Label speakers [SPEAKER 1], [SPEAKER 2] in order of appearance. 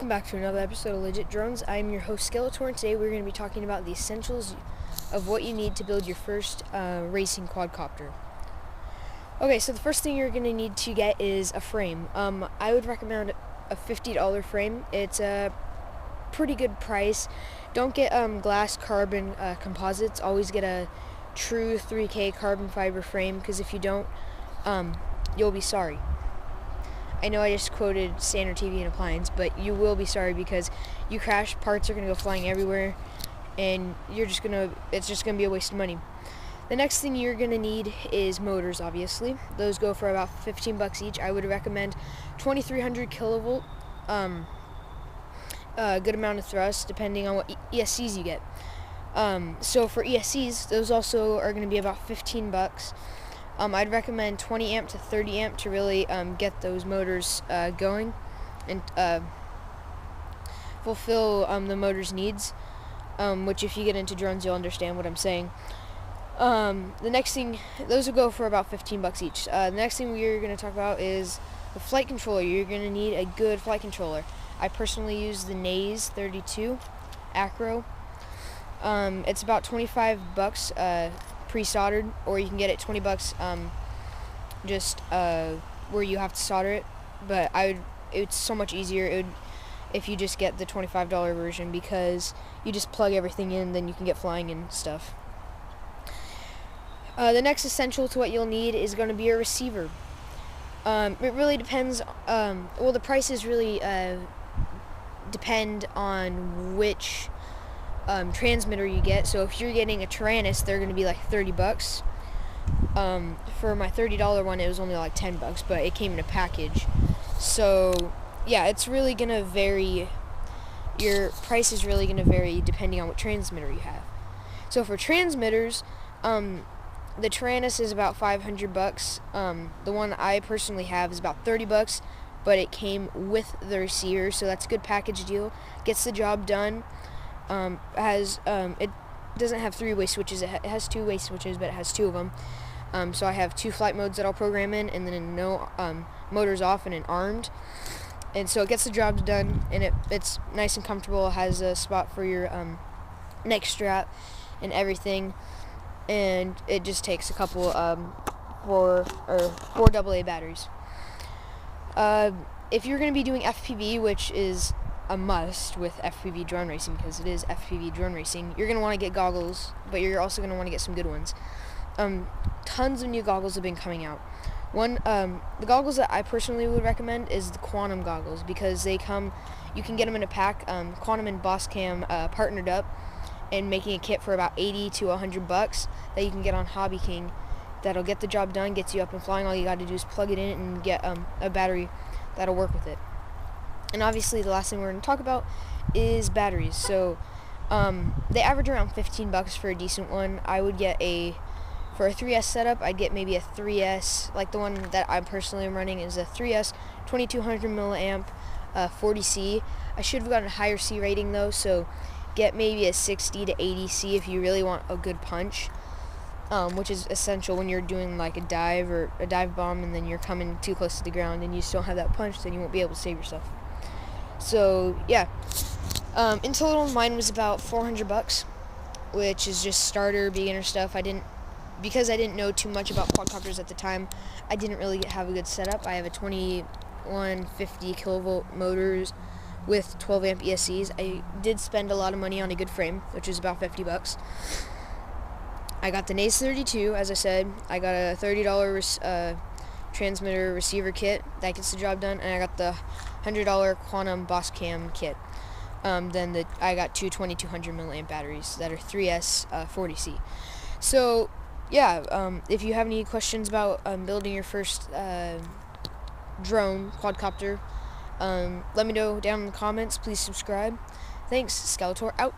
[SPEAKER 1] Welcome back to another episode of Legit Drones. I'm your host Skeletor, and today we're going to be talking about the essentials of what you need to build your first racing quadcopter. Okay, so the first thing you're going to need to get is a frame. I would recommend a $50 frame. It's a pretty good price. Don't get glass carbon composites. Always get a true 3K carbon fiber frame, because if you don't, you'll be sorry. I know I just quoted Standard TV and Appliance, but you will be sorry because you crash, parts are going to go flying everywhere, and it's just going to be a waste of money. The next thing you're going to need is motors, obviously. Those go for about $15 each. I would recommend 2300 kilovolt, a good amount of thrust, depending on what ESCs you get. So for ESCs, those also are going to be about $15. I'd recommend 20 amp to 30 amp to really get those motors going and fulfill the motor's needs, which if you get into drones, you'll understand what I'm saying. The next thing, those will go for about $15 each. The next thing we're going to talk about is the flight controller. You're going to need a good flight controller. I personally use the Naze 32 Acro. It's about $25 pre-soldered, or you can get it $20 just where you have to solder it, but it's so much easier if you just get the $25 version, because you just plug everything in, then you can get flying and stuff. The next essential to what you'll need is going to be a receiver. It really depends, well, the prices really depend on which transmitter you get. So if you're getting a Tyrannus, they're going to be like $30. For my $30 one, it was only like $10, but it came in a package. So yeah, it's really going to vary. Your price is really going to vary depending on what transmitter you have. So for transmitters, the Tyrannus is about $500. The one I personally have is about $30, but it came with the receiver, so that's a good package deal. Gets the job done. It doesn't have three-way switches. It has two-way switches, but it has two of them. So I have two flight modes that I'll program in, and then no motors off and an armed. And so it gets the job done, and it's nice and comfortable. It has a spot for your neck strap and everything, and it just takes a couple four AA batteries. If you're going to be doing FPV, which is a must with FPV drone racing, because it is FPV drone racing, you're going to want to get goggles, but you're also going to want to get some good ones. Tons of new goggles have been coming out. The goggles that I personally would recommend is the Quantum goggles, because you can get them in a pack. Quantum and Bosscam partnered up and making a kit for about $80 to $100 that you can get on Hobby King. That'll get the job done, gets you up and flying. All you got to do is plug it in and get a battery that'll work with it. And obviously the last thing we're going to talk about is batteries. So they average around $15 for a decent one. I would get for a 3S setup, I'd get maybe a 3S, like the one that I personally am running is a 3S 2200 milliamp 40C. I should have gotten a higher C rating though, so get maybe a 60 to 80 C if you really want a good punch, which is essential when you're doing like a dive or a dive bomb and then you're coming too close to the ground and you just don't have that punch, then you won't be able to save yourself. So yeah, in total mine was about $400, which is just starter beginner stuff. Because I didn't know too much about quadcopters at the time, I didn't really have a good setup. I have a 2150 kilovolt motors with 12 amp ESCs. I did spend a lot of money on a good frame, which is about $50. I got the Naze 32, as I said. I got a $30 transmitter receiver kit that gets the job done, and I got the $100 Quantum Bosscam kit. Then I got two 2200 milliamp batteries that are 3S 40C. So yeah, if you have any questions about building your first drone quadcopter, let me know down in the comments. Please subscribe. Thanks. Skeletor out.